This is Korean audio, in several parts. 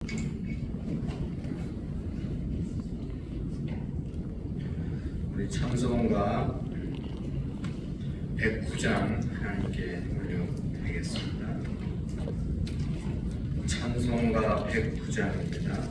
우리 찬송가 109장 하나님께 올려드리겠습니다. 찬송가 109장입니다.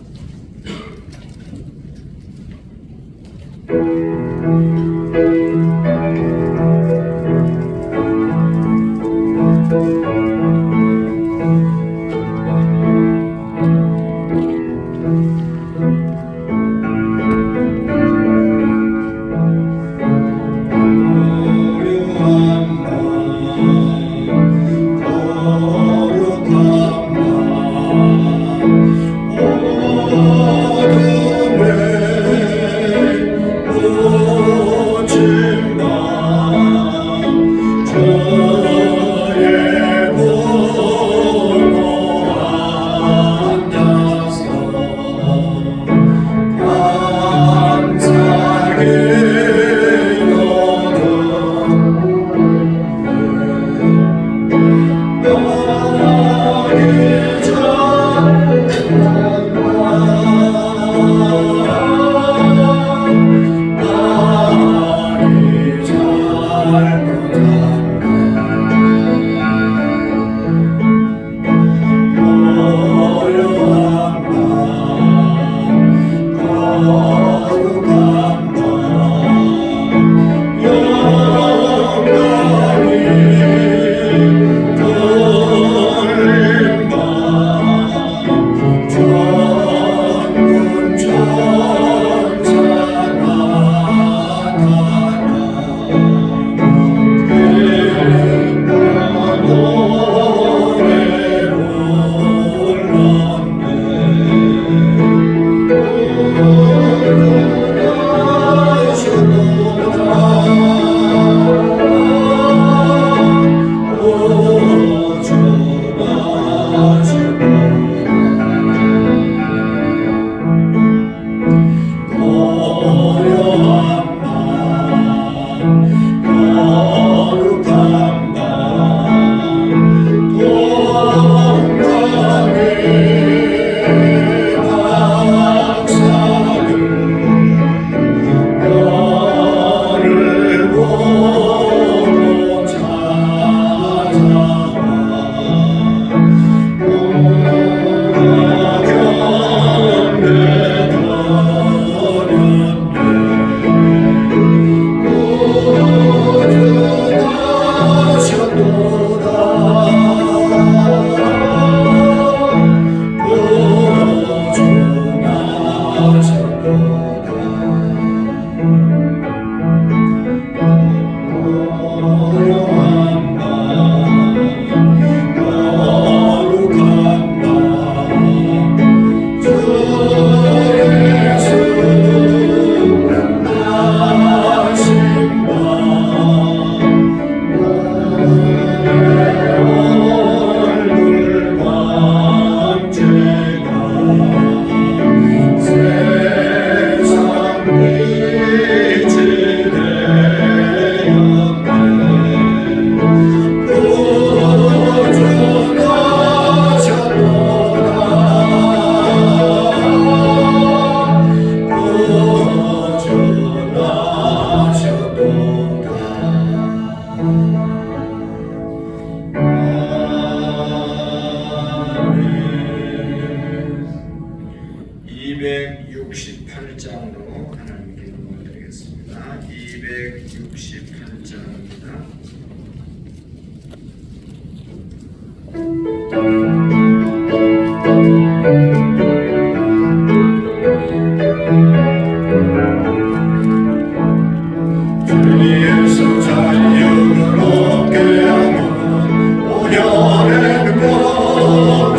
주의 구원,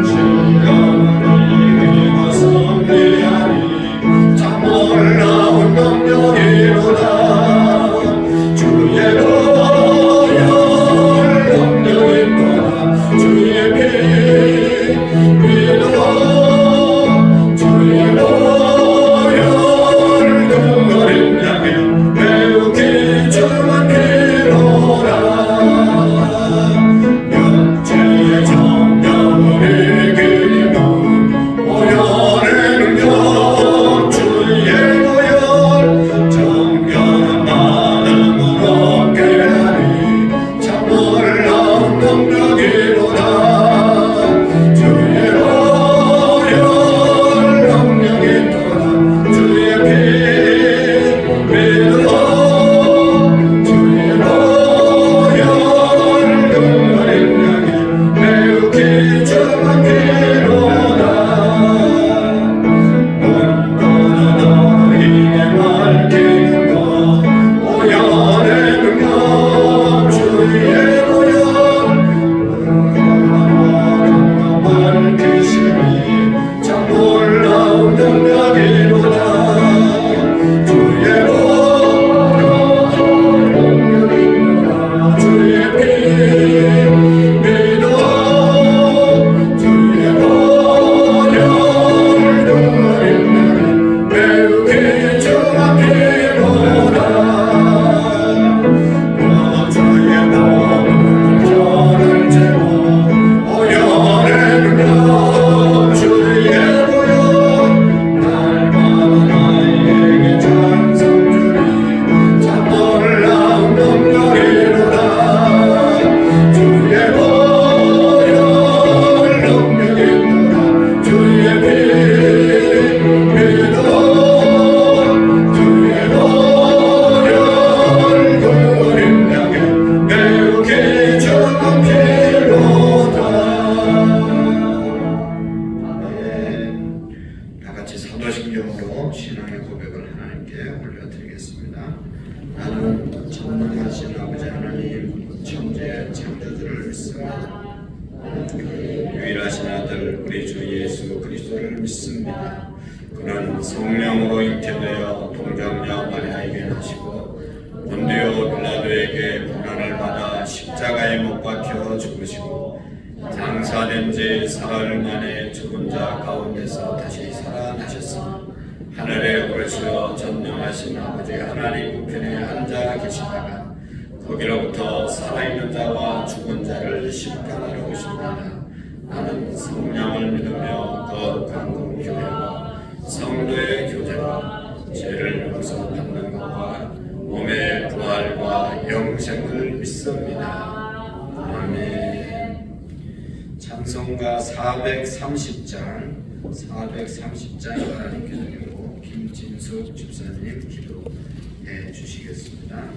신령한 이름과 성리 정한 피로다 너희의 밝히고 오연의 능력 주의 보혈 밝히심이 참 놀라운 능력이로다 주의 보혈 주의 피 믿어 주의 보혈 눈물이 매우 귀중한 피로다 주의 보혈 결혼제로 오연의 능력 주의 보혈 날마다 나에게 찬송 주리 참 놀라운 능력이로다 주의 보혈 능력이로다 주의 피 믿어 주의 보혈 그 힘량에 매우 귀중한 피로다. 다 같이 사도신경으로 신앙의 고백을 하나님께 올려드리겠습니다. 나는 전능하신 아버지 하나님 천재 창조주를 믿습니다. 유일하신 아들 우리 주 예수 그리스도를 믿습니다. 그는 성령으로 잉태되어 동정녀 마리아에게 나시고 본디오 빌라도에게 고난을 받아 십자가에 못 박혀 죽으시고 장사된 지 사흘 만에 죽은 자 가운데서 다시 살아나셨으니 하늘에 오르시어 전능하신 아버지 하나님 우편에 앉아 계시다가 거기로부터 살아있는 자와 죽은 자를 심판하러 오십니다. 나는 성령을 믿으며 거룩한 공교회와 성도의 교제와 죄를 용서받는 것과 몸의 부활과 영생을 믿습니다. 아멘. 찬송가 430장 하나님께 드리고 김진숙 집사님 기도해 주시겠습니다.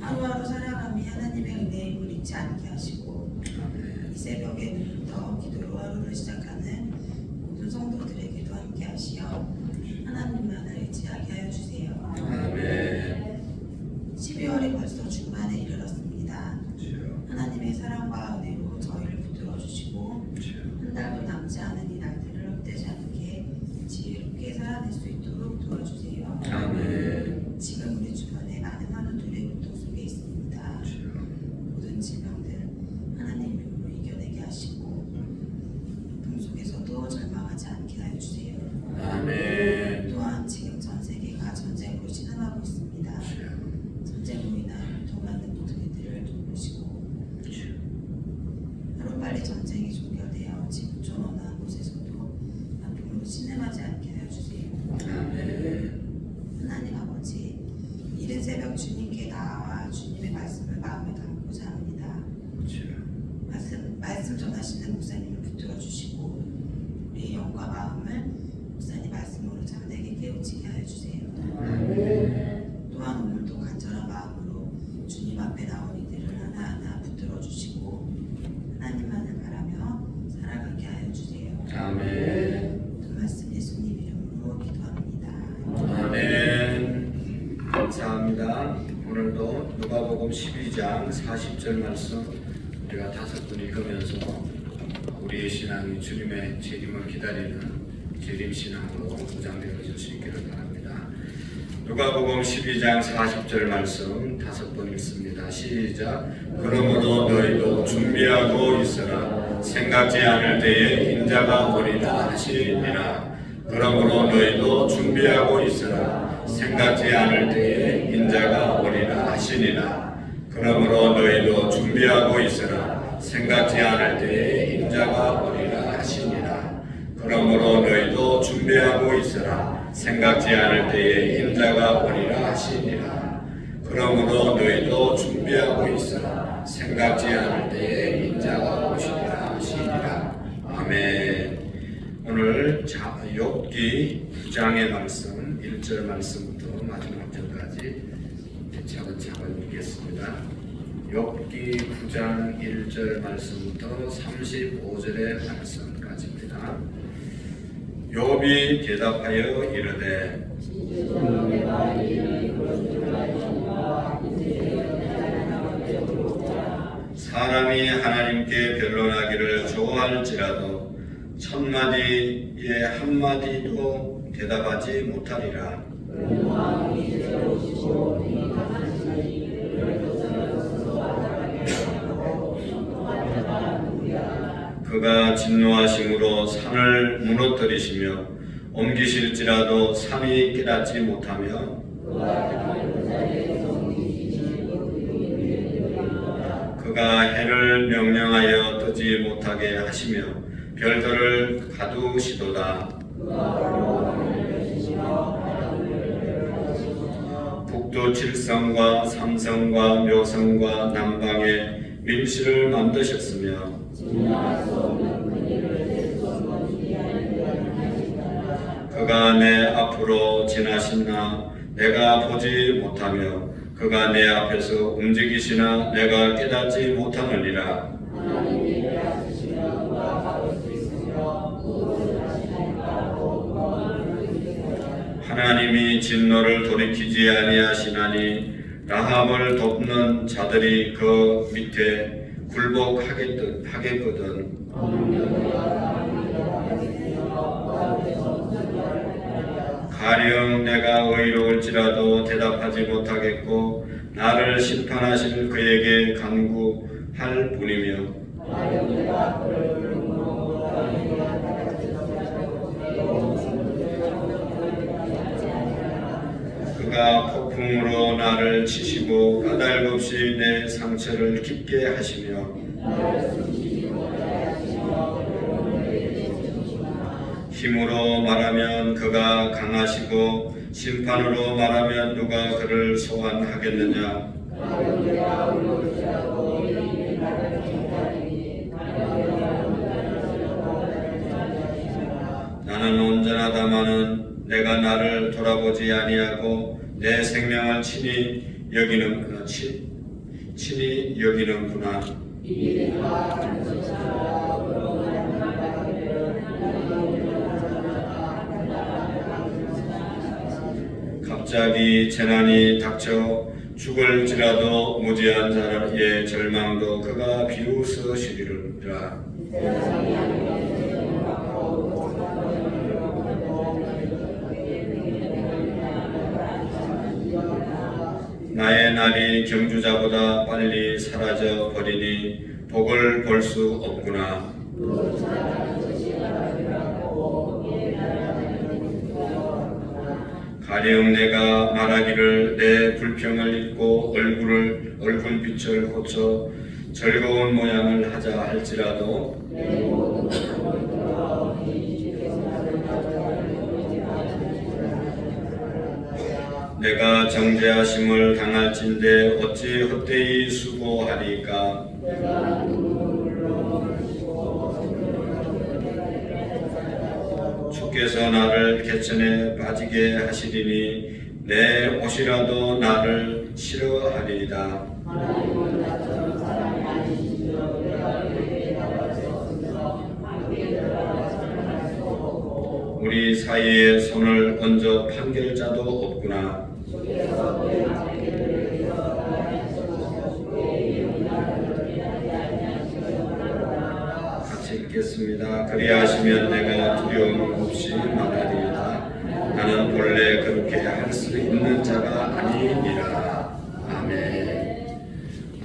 하루하루 살아감이 하나님의 은혜에 물 잊지 않게 하시고 아멘. 이 새벽에 눈을 떠 기도로 하루를 시작하는 모든 성도들에게도 함께 하시어 하나님만을 의지하게 하여 주세요. 아멘. 12월이 벌써 중반에 이르렀습니다. 주여. 하나님의 사랑과 은혜로 저희를 붙들어 주시고 주여. 한 달도 남지 않은 이 날들을 헛되지 않게 지혜롭게 살아낼 수 있도록 도와주세요. 아멘. 지금 우리 주변에 많은 환우들의 고통 속에 있습니다. 주여. 모든 질병들 하나님 이름으로 이겨내게 하시고 고통 속에서도 절망하지 않게 하여 주세요. 아멘. 또한 지금 전 세계가 전쟁으로 신음하고 있습니다. 주여. 전쟁으로 인한 고통받는 모든 이들을 돌보시고 주여. 하루빨리 전쟁이 종결되어 지구촌 어느 한 곳에서도 아픔으로 신음하지 않게 하여 주세요. 아멘. 하나님 아버지, 이른 새벽 주님께 나아와 주님의 말씀을 마음에 담고자 합니다. 주여. 말씀 전하시는 목사님을 붙들어 주시고 우리의 영과 마음을 목사님 말씀으로 잠들게 깨우치게 하여 주세요. 또한 오늘도 간절한 마음으로 주님 앞에 나온 이들을 하나하나 붙들어 주시고 하나님만을 바라며 살아가게 하여 주세요. 아멘. 모든 말씀 예수님 이름으로 기도합니다. 아멘. 감사합니다. 오늘도 누가복음 12장 40절 말씀 우리가 5분 읽으면서 우리의 신앙이 주님의 재림을 기다리는 재림신앙으로 무장되어질 수 있기를 바랍니다. 누가복음 12장 40절 말씀 5번 읽습니다. 시작. 그러므로 너희도 준비하고 있으라. 생각지 않을 때에 인자가 오리라 하시니라. 그러므로 너희도 준비하고 있으라. 생각지 않을 때에 인자가 오리라 하시니라. 그러므로 너희도 준비하고 있으라. 생각지 않을 때에 인자가 오리라 하시니라. 그러므로 너희도 준비하고 있으라. 생각지 않을 때에 인자가 오리라 하시니라. 그러므로 너희도 준비하고 있으라. 생각지 않을 때에 인자가 오시리라 하시니라. 아멘. 오늘 욥기 9장의 말씀 1절 말씀부터 마지막 절까지 차근차근 읽겠습니다. 욥기 9장 1절 말씀부터 35절의 말씀까지입니다. 욥이 대답하여 이르되 사람이 하나님께 변론하기를 좋아할지라도 천마디에 한마디도 대답하지 못하리라. 그가 진노하심으로 산을 무너뜨리시며 옮기실지라도 산이 깨닫지 못하며 그가 해를 명령하여 뜨지 못하게 하시며 별들을 가두시도다. 북두 7성과 3성과 묘성과 남방에 밀실을 만드셨으며 그가 내 앞으로 지나시나 내가 보지 못하며 그가 내 앞에서 움직이시나 내가 깨닫지 못하느니라. 하나님이 진노를 돌이키지 아니하시나니 라합을 돕는 자들이 그 밑에 굴복하겠거든. 가령 내가 의로울지라도 대답하지 못하겠고 나를 심판하실 그에게 간구할 뿐이며 그가 폭풍으로 나를 치시고 까닭없이 내 상처를 깊게 하시며 힘으로 말하면 그가 강하시고 심판으로 말하면 누가 그를 소환하겠느냐. 나는 온전하다마는 내가 나를 돌아보지 아니하고 내 생명을 친히 친히 여기는구나. 갑자기 재난이 닥쳐 죽을지라도 무지한 자의 절망도 그가 비웃으시리라. 나의 날이 경주자보다 빨리 사라져 버리니 복을 볼 수 없구나. 가령 내가 말하기를 내 불평을 잊고 얼굴빛을 고쳐 즐거운 모양을 하자 할지라도 내가 정죄하심을 당할진대 어찌 헛되이 수고하리까. 주께서 나를 개천에 빠지게 하시리니 내 옷이라도 나를 싫어하리이다. 우리 사이에 손을 얹어 판결자도 없구나. 같이 읽겠습니다. 그리하시면 내가 두려움 없이 말하리이다. 나는 본래 그렇게 할 수 있는 자가 아니니라. 아멘.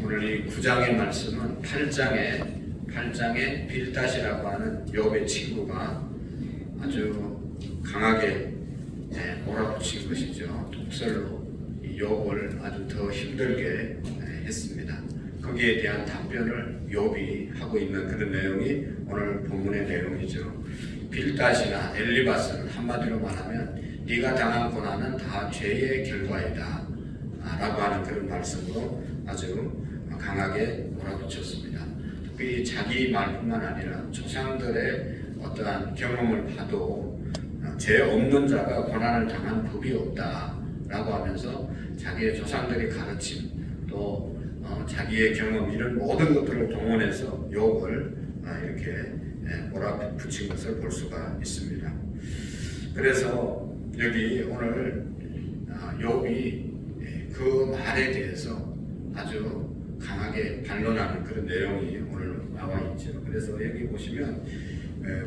오늘 이 9장의 말씀은 8장의 빌닷이라고 하는 욥의 친구가 아주 강하게 몰아붙인 것이죠. 독설로 이 욥을 아주 더 힘들게 했습니다. 거기에 대한 답변을 욥이 하고 있는 그런 내용이 오늘 본문의 내용이죠. 빌닷이나 엘리바스는 한마디로 말하면 네가 당한 고난은 다 죄의 결과이다 라고 하는 그런 말씀으로 아주 강하게 몰아붙였습니다. 특히 자기 말뿐만 아니라 조상들의 어떠한 경험을 봐도 죄 없는 자가 고난을 당한 법이 없다라고 하면서 자기의 조상들이 가르침 또 자기의 경험 이런 모든 것들을 동원해서 욥을 이렇게 몰아붙인 것을 볼 수가 있습니다. 그래서 여기 오늘 욥이 그 말에 대해서 아주 강하게 반론하는 그런 내용이 오늘 나와 있죠. 그래서 여기 보시면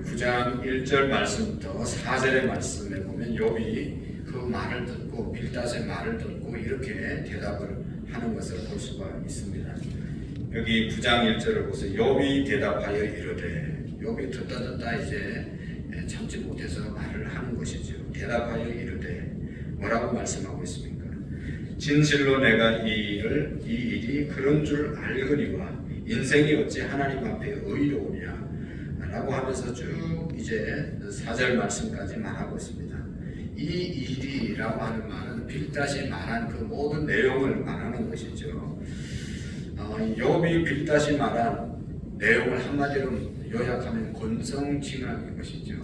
9장 1절 말씀부터 4절의 말씀에 보면 욥이 그 말을 듣고 빌닷의 말을 듣고 이렇게 대답을 하는 것을 볼 수가 있습니다. 여기 9장 1절을 보세요. 욥이 대답하여 이르되, 욥이 듣다 이제 참지 못해서 말을 하는 것이죠. 대답하여 이르되 뭐라고 말씀하고 있습니까? 진실로 내가 이 일이 그런 줄 알거니와 인생이 어찌 하나님 앞에 의로우냐 라고 하면서 쭉 이제 4절 말씀까지 말하고 있습니다. 이 일이라고 하는 말은 빌닷이 말한 그 모든 내용을 말하는 것이죠. 욥이 빌닷이 말한 내용을 한마디로 요약하면 권성징악인 것이죠.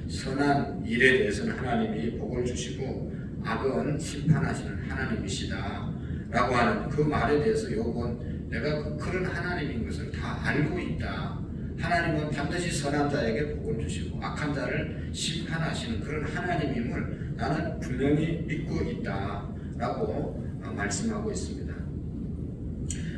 선한 일에 대해서는 하나님이 복을 주시고 악은 심판하시는 하나님이시다 라고 하는 그 말에 대해서 욥은 내가 그런 하나님인 것을 다 알고 있다. 하나님은 반드시 선한 자에게 복을 주시고 악한 자를 심판하시는 그런 하나님임을 나는 분명히 믿고 있다 라고 말씀하고 있습니다.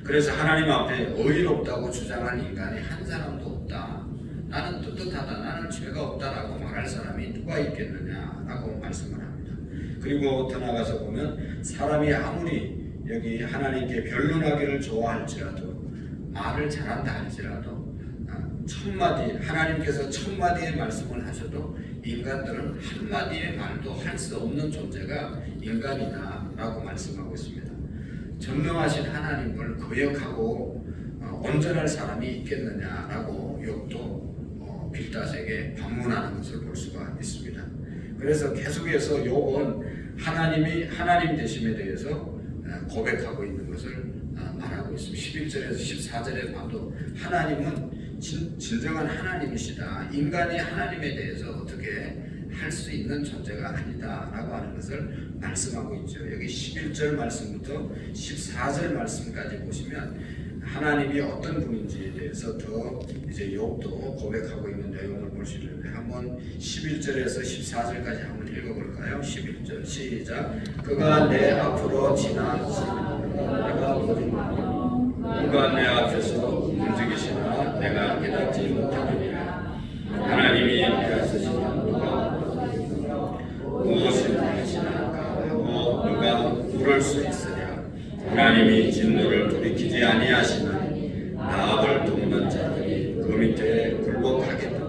그래서 하나님 앞에 의롭다고 주장할 인간이 한 사람도 없다. 나는 떳떳하다. 나는 죄가 없다라고 말할 사람이 누가 있겠느냐라고 말씀을 합니다. 그리고 더 나가서 보면 사람이 아무리 여기 하나님께 변론하기를 좋아할지라도 말을 잘한다 할지라도 천마디 하나님께서 천마디의 말씀을 하셔도 인간들은 한마디의 말도 할 수 없는 존재가 인간이다라고 말씀하고 있습니다. 전능하신 하나님을 거역하고 온전할 사람이 있겠느냐라고 욥도 빌닷에게 반문하는 것을 볼 수가 있습니다. 그래서 계속해서 욥은 하나님이 하나님 되심에 대해서 고백하고 있는 것을 말하고 있습니다. 11절에서 14절에 봐도 하나님은 진정한 하나님이시다. 인간이 하나님에 대해서 어떻게 할 수 있는 존재가 아니다라고 하는 것을 말씀하고 있죠. 여기 11절 말씀부터 14절 말씀까지 보시면 하나님이 어떤 분인지에 대해서 더 이제 욥도 고백하고 있는 내용을 볼 수 있는데 한번 11절에서 14절까지 한번 읽어볼까요? 11절 시작. 그가 내 앞으로 지나가시니 누가 내 앞에서 움직이시나 내가 깨닫지 못하느니라. 하나님이 일하시면 누가 무엇을 하시나가 하고 누가 물을 수 있으랴. 하나님이 진노를 돌이키지 아니하시나니 나를 돕는 자들이 그 밑에 굴복하겠다.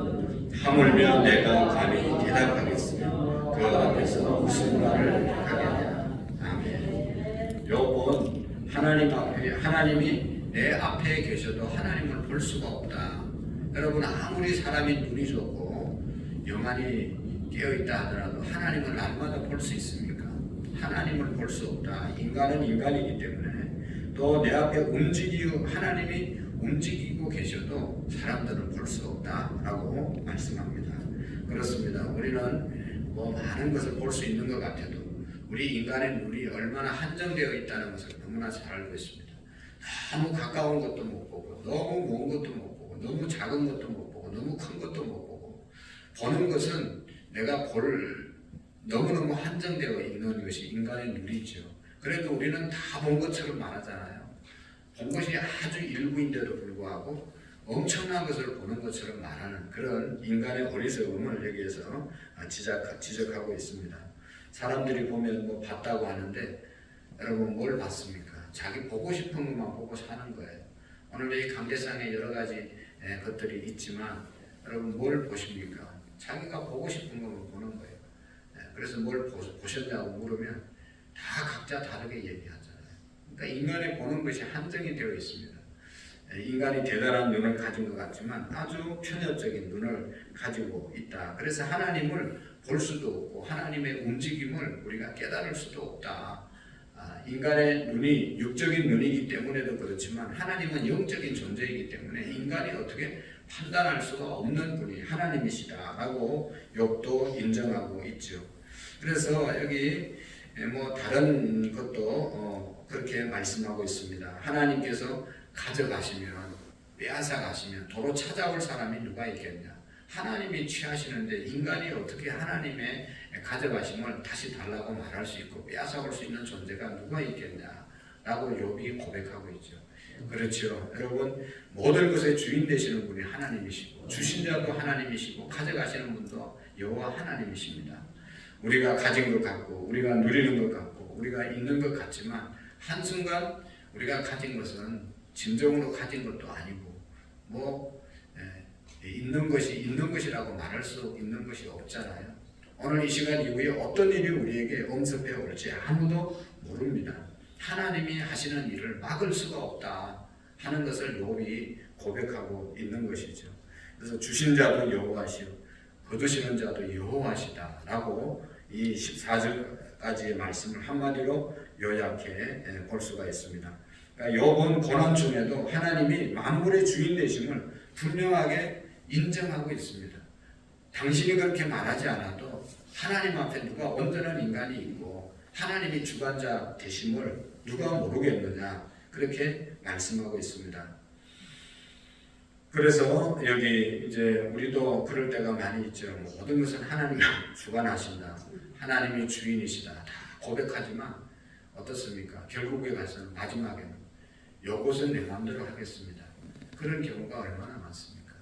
하물며 내가 감히 대답하겠으며 그 앞에서 무슨 말을 하겠냐. 아멘. 욥은 하나님 앞에 하나님이 내 앞에 계셔도 하나님을 볼 수가 없다. 여러분 아무리 사람이 눈이 좋고 영안이 깨어있다 하더라도 하나님을 날마다 볼 수 있습니까? 하나님을 볼 수 없다. 인간은 인간이기 때문에 또 내 앞에 하나님이 움직이고 계셔도 사람들은 볼 수 없다라고 말씀합니다. 그렇습니다. 우리는 뭐 많은 것을 볼 수 있는 것 같아도 우리 인간의 눈이 얼마나 한정되어 있다는 것을 너무나 잘 알고 있습니다. 너무 가까운 것도 못 보고 너무 먼 것도 못 보고 너무 작은 것도 못 보고 너무 큰 것도 못 보고 보는 것은 내가 너무너무 한정되어 있는 것이 인간의 눈이죠. 그래도 우리는 다 본 것처럼 말하잖아요. 본 것이 아주 일부인데도 불구하고 엄청난 것을 보는 것처럼 말하는 그런 인간의 어리석음을 여기에서 지적하고 있습니다. 사람들이 보면 뭐 봤다고 하는데 여러분 뭘 봤습니까? 자기 보고 싶은 것만 보고 사는 거예요. 오늘 이 강대상에 여러 가지 것들이 있지만 여러분 뭘 보십니까? 자기가 보고 싶은 것만 보는 거예요. 그래서 뭘 보셨냐고 물으면 다 각자 다르게 얘기하잖아요. 그러니까 인간이 보는 것이 한정이 되어 있습니다. 인간이 대단한 눈을 가진 것 같지만 아주 편협적인 눈을 가지고 있다. 그래서 하나님을 볼 수도 없고 하나님의 움직임을 우리가 깨달을 수도 없다. 인간의 눈이 육적인 눈이기 때문에도 그렇지만 하나님은 영적인 존재이기 때문에 인간이 어떻게 판단할 수가 없는 분이 하나님이시다라고 욥도 인정하고 있죠. 그래서 여기 뭐 다른 것도 그렇게 말씀하고 있습니다. 하나님께서 가져가시면 빼앗아 가시면 도로 찾아올 사람이 누가 있겠냐. 하나님이 취하시는데 인간이 어떻게 하나님의 가져가심을 다시 달라고 말할 수 있고 빼앗아올 수 있는 존재가 누가 있겠냐라고 욥이 고백하고 있죠. 그렇죠. 여러분 모든 것의 주인 되시는 분이 하나님이시고 주신 자도 하나님이시고 가져가시는 분도 여호와 하나님이십니다. 우리가 가진 것 같고 우리가 누리는 것 같고 우리가 있는 것 같지만 한순간 우리가 가진 것은 진정으로 가진 것도 아니고 뭐 있는 것이 있는 것이라고 말할 수 있는 것이 없잖아요. 오늘 이 시간 이후에 어떤 일이 우리에게 엄습해 올지 아무도 모릅니다. 하나님이 하시는 일을 막을 수가 없다 하는 것을 욥이 고백하고 있는 것이죠. 그래서 주신 자도 여호와시요 거두시는 자도 여호와시다라고 이 14절까지의 말씀을 한마디로 요약해 볼 수가 있습니다. 그러니까 욥은 고난 중에도 하나님이 만물의 주인 되심을 분명하게 인정하고 있습니다. 당신이 그렇게 말하지 않아도 하나님 앞에 누가 온전한 인간이 있고 하나님이 주관자 되심을 누가 모르겠느냐 그렇게 말씀하고 있습니다. 그래서 여기 이제 우리도 그럴 때가 많이 있죠. 모든 것은 하나님이 주관하신다. 하나님이 주인이시다. 다 고백하지만 어떻습니까? 결국에 가서는 마지막에는 이것은 내 마음대로 하겠습니다. 그런 경우가 얼마나 많습니까?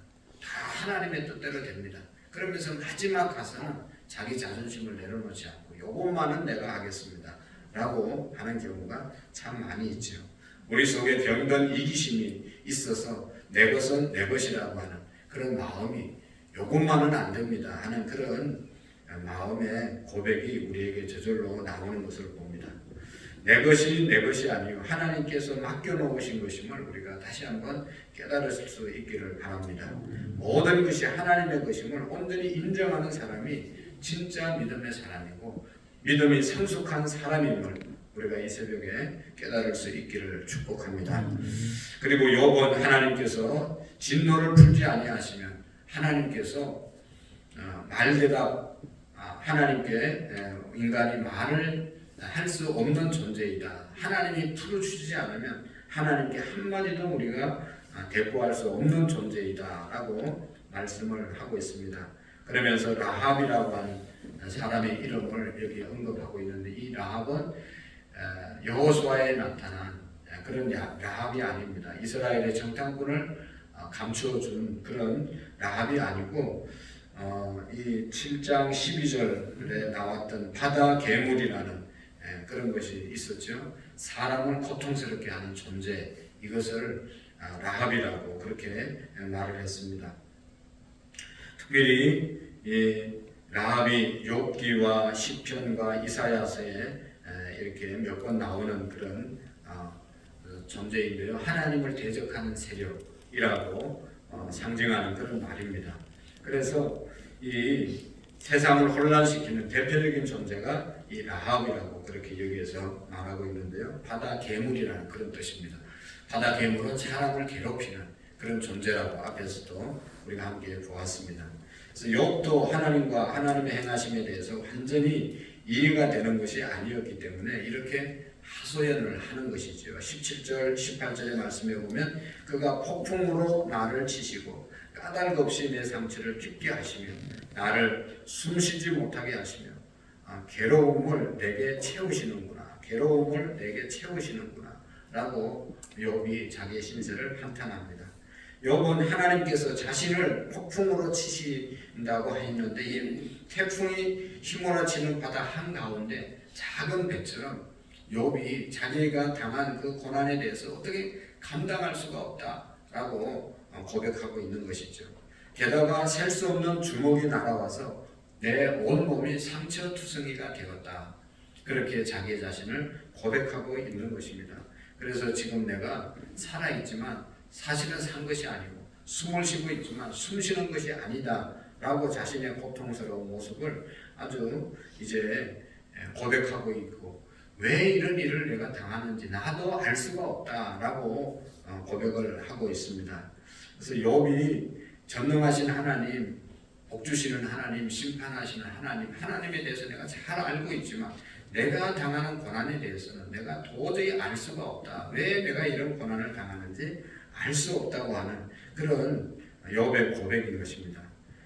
다 하나님의 뜻대로 됩니다. 그러면서 마지막 가서는 자기 자존심을 내려놓지 않고 요것만은 내가 하겠습니다. 라고 하는 경우가 참 많이 있죠. 우리 속에 병든 이기심이 있어서 내 것은 내 것이라고 하는 그런 마음이 요것만은 안 됩니다 하는 그런 마음의 고백이 우리에게 저절로 나오는 것을 봅니다. 내 것이 내 것이 아니요 하나님께서 맡겨놓으신 것임을 우리가 다시 한번 깨달을 수 있기를 바랍니다. 모든 것이 하나님의 것임을 온전히 인정하는 사람이 진짜 믿음의 사람이고 믿음이 성숙한 사람임을 우리가 이 새벽에 깨달을 수 있기를 축복합니다. 그리고 욥은 하나님께서 진노를 풀지 아니하시면 하나님께서 말대답 하나님께 인간이 말을 할 수 없는 존재이다. 하나님이 풀어주지 않으면 하나님께 한마디도 우리가 대꾸할 수 없는 존재이다 라고 말씀을 하고 있습니다. 그러면서 라합이라고 하는 사람의 이름을 여기 언급하고 있는데, 이 라합은 여호수아에 나타난 그런 라합이 아닙니다. 이스라엘의 정탐꾼을 감추어준 그런 라합이 아니고, 이 7장 12절에 나왔던 바다 괴물이라는 그런 것이 있었죠. 사람을 고통스럽게 하는 존재, 이것을 라합이라고 그렇게 말을 했습니다. 특별히 이 라합이 욥기와 시편과 이사야서에 이렇게 몇 번 나오는 그런 존재인데요. 하나님을 대적하는 세력이라고 상징하는 그런 말입니다. 그래서 이 세상을 혼란시키는 대표적인 존재가 이 라합이라고 그렇게 여기에서 말하고 있는데요. 바다 괴물이라는 그런 뜻입니다. 바다 괴물은 사람을 괴롭히는 그런 존재라고 앞에서도 우리가 함께 보았습니다. 그래서 욥도 하나님과 하나님의 행하심에 대해서 완전히 이해가 되는 것이 아니었기 때문에 이렇게 하소연을 하는 것이죠. 17절, 18절의 말씀에 보면 그가 폭풍으로 나를 치시고 까닭 없이 내 상처를 깊게 하시며 나를 숨쉬지 못하게 하시며 괴로움을 내게 채우시는구나, 괴로움을 내게 채우시는구나 라고 욥이 자기의 신세를 한탄합니다. 욥은 하나님께서 자신을 폭풍으로 치신다고 했는데, 이 태풍이 휘몰아치는 바다 한가운데 작은 배처럼 욥이 자기가 당한 그 고난에 대해서 어떻게 감당할 수가 없다라고 고백하고 있는 것이죠. 게다가 셀 수 없는 주먹이 날아와서 내 온몸이 상처투성이가 되었다, 그렇게 자기 자신을 고백하고 있는 것입니다. 그래서 지금 내가 살아있지만 사실은 산 것이 아니고, 숨을 쉬고 있지만 숨 쉬는 것이 아니다 라고 자신의 고통스러운 모습을 아주 이제 고백하고 있고, 왜 이런 일을 내가 당하는지 나도 알 수가 없다라고 고백을 하고 있습니다. 그래서 욥이 전능하신 하나님, 복 주시는 하나님, 심판하시는 하나님, 하나님에 대해서 내가 잘 알고 있지만 내가 당하는 고난에 대해서는 내가 도저히 알 수가 없다. 왜 내가 이런 고난을 당하는지 알 수 없다고 하는 그런 욥의 고백인 것입니다.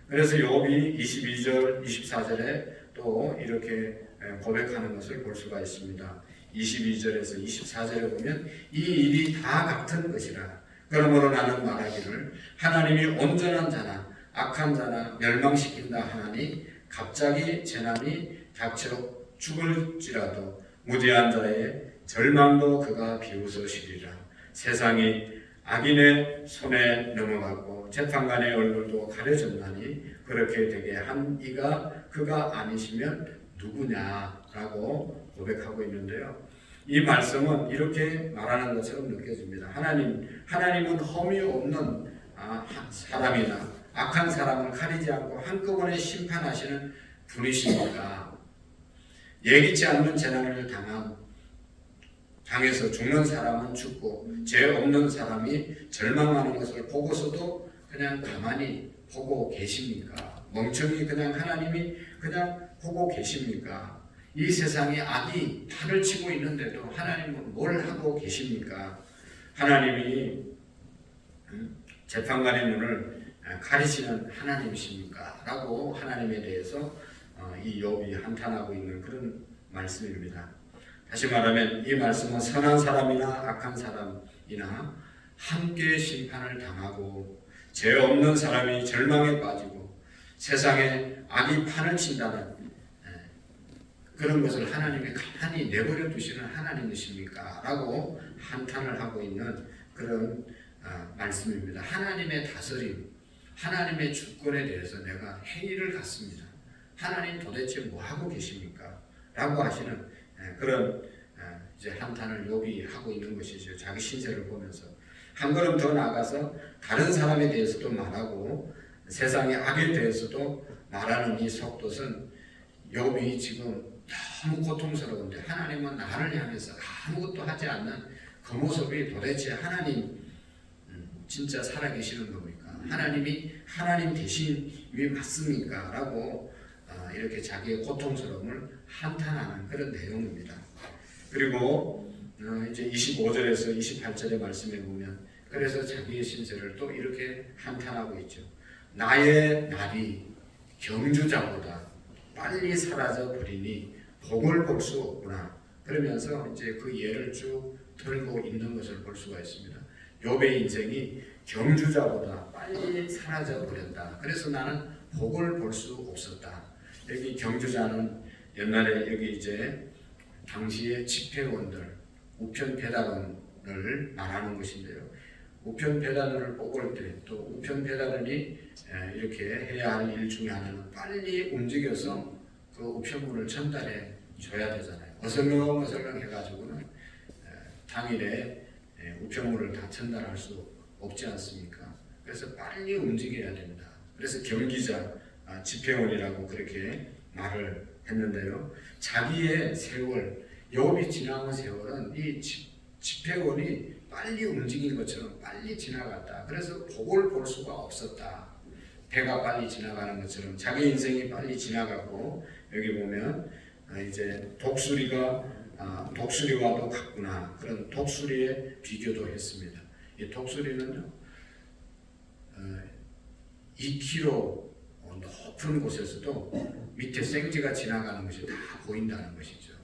그래서 욥이 22절, 24절에 또 이렇게 고백하는 것을 볼 수가 있습니다. 22절에서 24절에 보면 이 일이 다 같은 것이라. 그러므로 나는 말하기를 하나님이 온전한 자나 악한 자나 멸망시킨다 하나니 갑자기 재난이 닥쳐 죽을지라도 무죄한 자의 절망도 그가 비웃으시리라. 세상이 악인의 손에 넘어가고 재판관의 얼굴도 가려졌나니 그렇게 되게 한 이가 그가 아니시면 누구냐라고 고백하고 있는데요. 이 말씀은 이렇게 말하는 것처럼 느껴집니다. 하나님은 험이 없는 사람이나 악한 사람을 가리지 않고 한꺼번에 심판하시는 분이십니다. 예기치 않는 재난을 당해서 죽는 사람은 죽고 죄 없는 사람이 절망하는 것을 보고서도 그냥 가만히 보고 계십니까? 멍청이 그냥 하나님이 그냥 보고 계십니까? 이 세상에 악이 판을 치고 있는데도 하나님은 뭘 하고 계십니까? 하나님이 재판관의 눈을 가리시는 하나님이십니까? 라고 하나님에 대해서 이 욥이 한탄하고 있는 그런 말씀입니다. 다시 말하면 이 말씀은 선한 사람이나 악한 사람이나 함께 심판을 당하고 죄 없는 사람이 절망에 빠지고 세상에 악이 판을 친다는 그런 것을 하나님이 가만히 내버려 두시는 하나님이십니까? 라고 한탄을 하고 있는 그런 말씀입니다. 하나님의 다스림, 하나님의 주권에 대해서 내가 회의를 갖습니다. 하나님 도대체 뭐 하고 계십니까? 라고 하시는 그런 이제 한탄을 욥이 하고 있는 것이죠. 자기 신세를 보면서 한 걸음 더 나아가서 다른 사람에 대해서도 말하고 세상의 악에 대해서도 말하는 이 속도는 욥이 지금 너무 고통스러운데 하나님은 나를 향해서 아무것도 하지 않는 그 모습이 도대체 하나님 진짜 살아계시는 겁니까? 하나님이 하나님 되신 위 맞습니까? 라고 이렇게 자기의 고통스러움을 한탄하는 그런 내용입니다. 그리고 이제 25절에서 28절의 말씀에 보면 그래서 자기의 신세를 또 이렇게 한탄하고 있죠. 나의 날이 경주자보다 빨리 사라져 버리니 복을 볼 수 없구나. 그러면서 이제 그 예를 쭉 들고 있는 것을 볼 수가 있습니다. 욥의 인생이 경주자보다 빨리 사라져 버렸다. 그래서 나는 복을 볼 수 없었다. 여기 경주자는 옛날에 여기 이제 당시의 집회원들, 우편 배달원을 말하는 것인데요. 우편 배달원을 뽑을 때 또 우편 배달원이 이렇게 해야 할 일 중에 하나는 빨리 움직여서 그 우편물을 전달해 줘야 되잖아요. 어슬렁어슬렁 해가지고는 당일에 우편물을 다 전달할 수 없지 않습니까? 그래서 빨리 움직여야 된다. 그래서 경기자, 집회원이라고 그렇게 말을 했는데요. 자기의 세월, 욥이 지나온 세월은 이 집회원이 빨리 움직인 것처럼 빨리 지나갔다. 그래서 복을 볼 수가 없었다. 배가 빨리 지나가는 것처럼 자기 인생이 빨리 지나가고 여기 보면 이제 독수리와도 같구나. 그런 독수리의 비교도 했습니다. 이 독수리는요 2km 높은 곳에서도 밑에 생쥐가 지나가는 것이 다 보인다는 것이죠.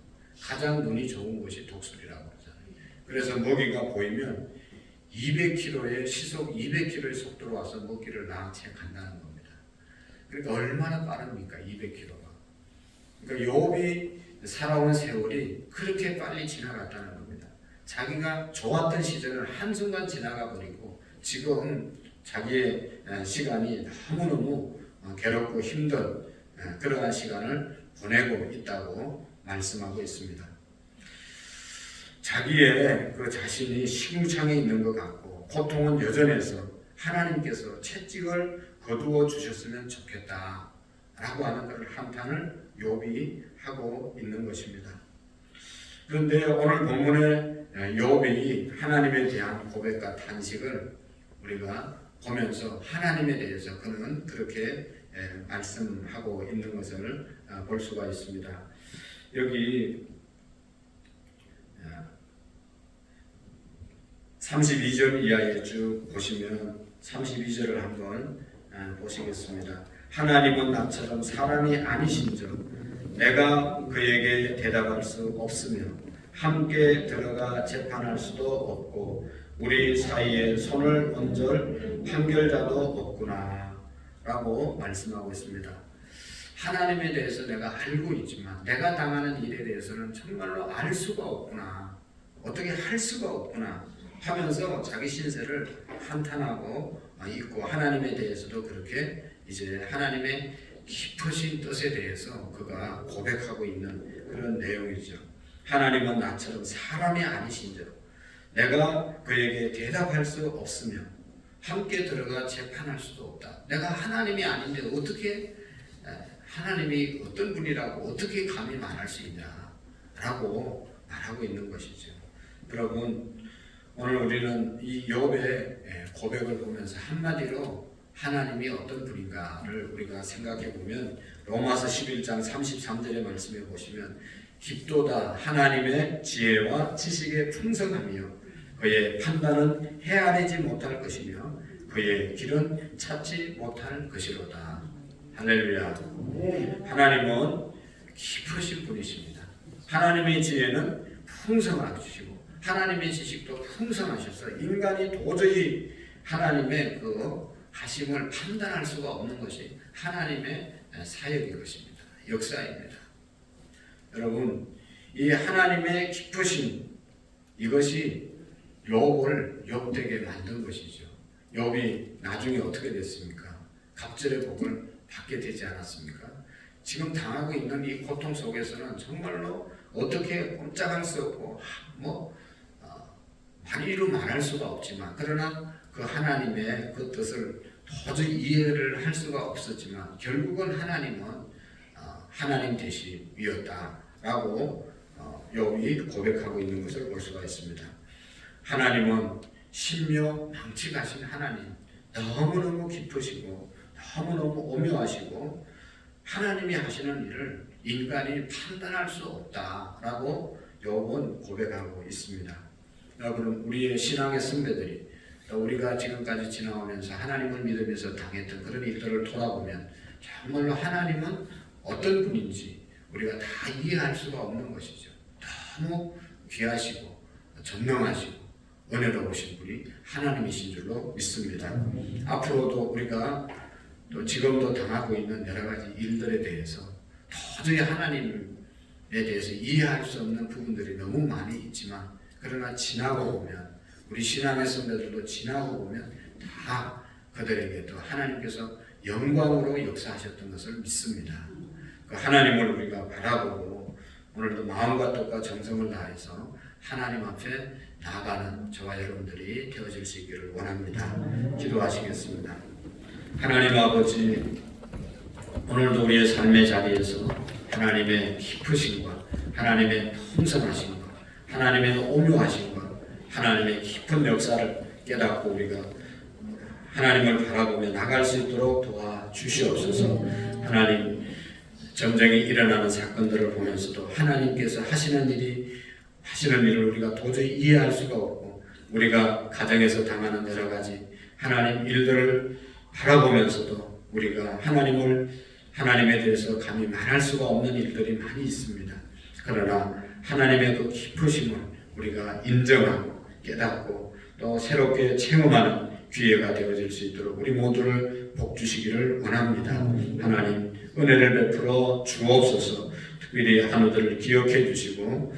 가장 눈이 좋은 곳이 독수리라고 그러잖아요. 그래서 먹이가 보이면 200km의 시속 200km의 속도로 와서 먹이를 낚시해 간다는 겁니다. 그러니까 얼마나 빠릅니까? 200km가. 그러니까 욥이 살아온 세월이 그렇게 빨리 지나갔다는 겁니다. 자기가 좋았던 시절을 한순간 지나가 버리고 지금 자기의 시간이 너무너무 괴롭고 힘든 그러한 시간을 보내고 있다고 말씀하고 있습니다. 자기의 그 자신이 시궁창에 있는 것 같고 고통은 여전해서 하나님께서 채찍을 거두어 주셨으면 좋겠다 라고 하는 그런 한탄을 욥이 하고 있는 것입니다. 그런데 오늘 본문에 욥이 하나님에 대한 고백과 탄식을 우리가 보면서 하나님에 대해서 그는 그렇게 말씀하고 있는 것을 볼 수가 있습니다. 여기 32절 이하에 쭉 보시면 32절을 한번 보시겠습니다. 하나님은 나처럼 사람이 아니신즉 내가 그에게 대답할 수 없으며 함께 들어가 재판할 수도 없고 우리 사이에 손을 얹을 판결자도 없구나 라고 말씀하고 있습니다. 하나님에 대해서 내가 알고 있지만 내가 당하는 일에 대해서는 정말로 알 수가 없구나, 어떻게 할 수가 없구나 하면서 자기 신세를 한탄하고 있고 하나님에 대해서도 그렇게 이제 하나님의 깊으신 뜻에 대해서 그가 고백하고 있는 그런 내용이죠. 하나님은 나처럼 사람이 아니신즉 내가 그에게 대답할 수 없으며 함께 들어가 재판할 수도 없다. 내가 하나님이 아닌데 어떻게 하나님이 어떤 분이라고 어떻게 감히 말할 수 있냐라고 말하고 있는 것이죠. 여러분, 오늘 우리는 이 욥의 고백을 보면서 한마디로 하나님이 어떤 분인가를 우리가 생각해 보면 로마서 11장 33절의 말씀에 보시면 깊도다 하나님의 지혜와 지식의 풍성하며 그의 판단은 헤아리지 못할 것이며 그의 길은 찾지 못할 것이로다. 할렐루야. 하나님은 깊으신 분이십니다. 하나님의 지혜는 풍성하시고 하나님의 지식도 풍성하셔서 인간이 도저히 하나님의 그 하심을 판단할 수가 없는 것이 하나님의 사역인 것입니다. 역사입니다. 여러분, 이 하나님의 깊으신 이것이 욥을 욥되게 만든 것이죠. 욥이 나중에 어떻게 됐습니까? 갑절의 복을 받게 되지 않았습니까? 지금 당하고 있는 이 고통 속에서는 정말로 어떻게 꼼짝할 수 없고 많이로 말할 수가 없지만 그러나 그 하나님의 그 뜻을 도저히 이해를 할 수가 없었지만 결국은 하나님은 하나님 되심이었다라고 욥이 고백하고 있는 것을 볼 수가 있습니다. 하나님은 신묘 망측하신 하나님, 너무너무 깊으시고 너무너무 오묘하시고 하나님이 하시는 일을 인간이 판단할 수 없다라고 욥은 고백하고 있습니다. 여러분, 우리의 신앙의 선배들이 우리가 지금까지 지나오면서 하나님을 믿으면서 당했던 그런 일들을 돌아보면 정말로 하나님은 어떤 분인지 우리가 다 이해할 수가 없는 것이죠. 너무 귀하시고 전능하시고 은혜로우신 분이 하나님이신 줄로 믿습니다. 앞으로도 우리가 또 지금도 당하고 있는 여러 가지 일들에 대해서 도저히 하나님에 대해서 이해할 수 없는 부분들이 너무 많이 있지만, 그러나 지나고 보면, 우리 신앙의 선배들도 지나고 보면 다 그들에게도 하나님께서 영광으로 역사하셨던 것을 믿습니다. 그 하나님을 우리가 바라보고 오늘도 마음과 뜻과 정성을 다해서 하나님 앞에 나아가는 저와 여러분들이 되어질 수 있기를 원합니다. 기도하시겠습니다. 하나님 아버지, 오늘도 우리의 삶의 자리에서 하나님의 깊으심과 하나님의 풍성하심과 하나님의 오묘하심과 하나님의 깊은 역사를 깨닫고 우리가 하나님을 바라보며 나갈 수 있도록 도와주시옵소서. 하나님, 전쟁이 일어나는 사건들을 보면서도 하나님께서 하시는 일을 우리가 도저히 이해할 수가 없고, 우리가 가정에서 당하는 여러 가지 하나님 일들을 바라보면서도 우리가 하나님에 대해서 감히 말할 수가 없는 일들이 많이 있습니다. 그러나 하나님의 그 깊으심을 우리가 인정하고 깨닫고 또 새롭게 체험하는 기회가 되어질 수 있도록 우리 모두를 복 주시기를 원합니다. 하나님, 은혜를 베풀어 주옵소서. 특별히 한우들을 기억해 주시고,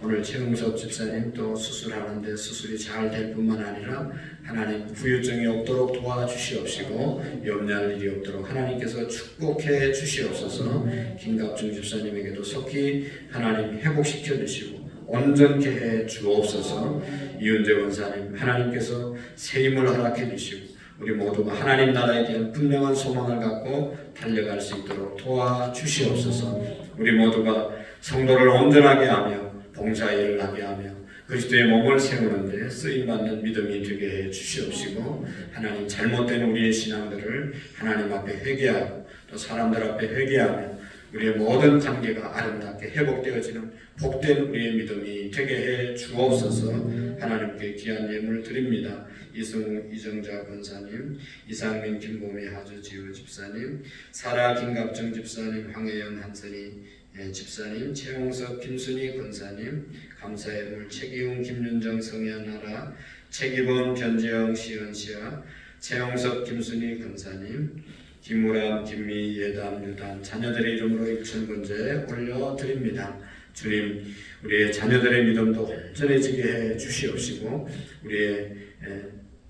오늘 최흥섭 집사님 또 수술하는데 수술이 잘 될 뿐만 아니라 하나님 후유증이 없도록 도와주시옵시고 염려할 일이 없도록 하나님께서 축복해 주시옵소서. 김갑중 집사님에게도 속히 하나님 회복시켜 주시고 온전케 해 주옵소서. 이은재 원사님, 하나님께서 새 힘을 허락해 주시고 우리 모두가 하나님 나라에 대한 분명한 소망을 갖고 달려갈 수 있도록 도와주시옵소서. 우리 모두가 성도를 온전하게 하며 봉사일을 하게 하며 그리스도의 몸을 세우는 데 쓰임받는 믿음이 되게 해 주시옵시고, 하나님 잘못된 우리의 신앙들을 하나님 앞에 회개하고 또 사람들 앞에 회개하며 우리의 모든 관계가 아름답게 회복되어지는 복된 우리의 믿음이 되게 해 주옵소서. 하나님께 귀한 예물 드립니다. 이승우 이정자 권사님, 이상민 김보미 하주지우 집사님, 사라 김갑정 집사님, 황혜연 한선희 집사님, 최홍석 김순희 권사님, 감사의 물 최기웅 김윤정 성현하라, 최기범 변재영 시연시아, 최홍석 김순희 권사님, 김우람 김미 예담 유담 자녀들의 이름으로 일천번제 올려드립니다. 주님, 우리의 자녀들의 믿음도 온전해지게 해 주시옵시고 우리의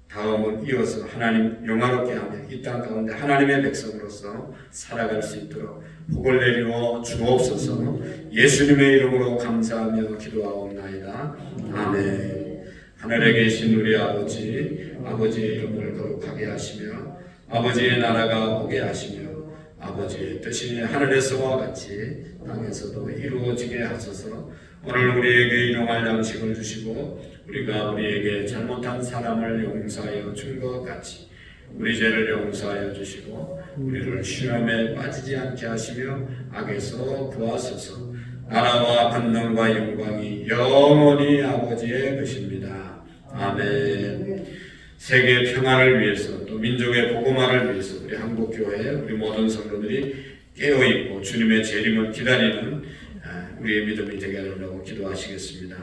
다음은 이어서 하나님 영화롭게 하며 이 땅 가운데 하나님의 백성으로서 살아갈 수 있도록 복을 내리워 주옵소서. 예수님의 이름으로 감사하며 기도하옵나이다. 아멘. 하늘에 계신 우리 아버지의 이름을 거룩하게 하시며 아버지의 나라가 오게 하시며 아버지의 뜻이 하늘에서와 같이 땅에서도 이루어지게 하소서. 오늘 우리에게 일용할 양식을 주시고 우리가 우리에게 잘못한 사람을 용서하여 준 것 같이 우리 죄를 용서하여 주시고 우리를 시험에 빠지지 않게 하시며 악에서 구하소서. 나라와 권능과 영광이 영원히 아버지의 것입니다. 아멘. 세계 평화를 위해서 또 민족의 복음화를 위해서 우리 한국교회 우리 모든 성도들이 깨어있고 주님의 재림을 기다리는 우리의 믿음이 되게 하려고 기도하시겠습니다.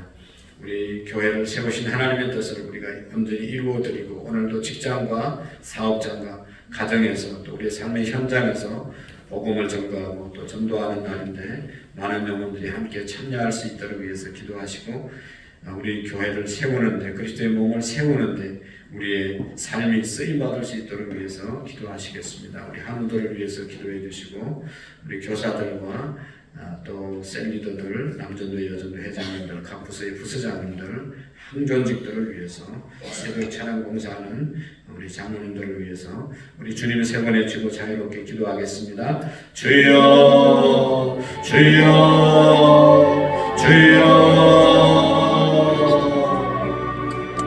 우리 교회를 세우신 하나님의 뜻을 우리가 온전히 이루어드리고 오늘도 직장과 사업장과 가정에서 또 우리의 삶의 현장에서 복음을 전가하고 또 전도하는 날인데 많은 영혼들이 함께 참여할 수 있도록 위해서 기도하시고 우리 교회를 세우는데 그리스도의 몸을 세우는데 우리의 삶이 쓰임받을 수 있도록 위해서 기도하시겠습니다. 우리 한우들을 위해서 기도해 주시고 우리 교사들과 또 셀리더들, 남전도 여전도 회장님들, 각 부서의 부서장님들, 항존직들을 위해서 새벽 찬양 공사하는 우리 장로님들을 위해서 우리 주님 세 번에 쥐고 자유롭게 기도하겠습니다. 주여 주여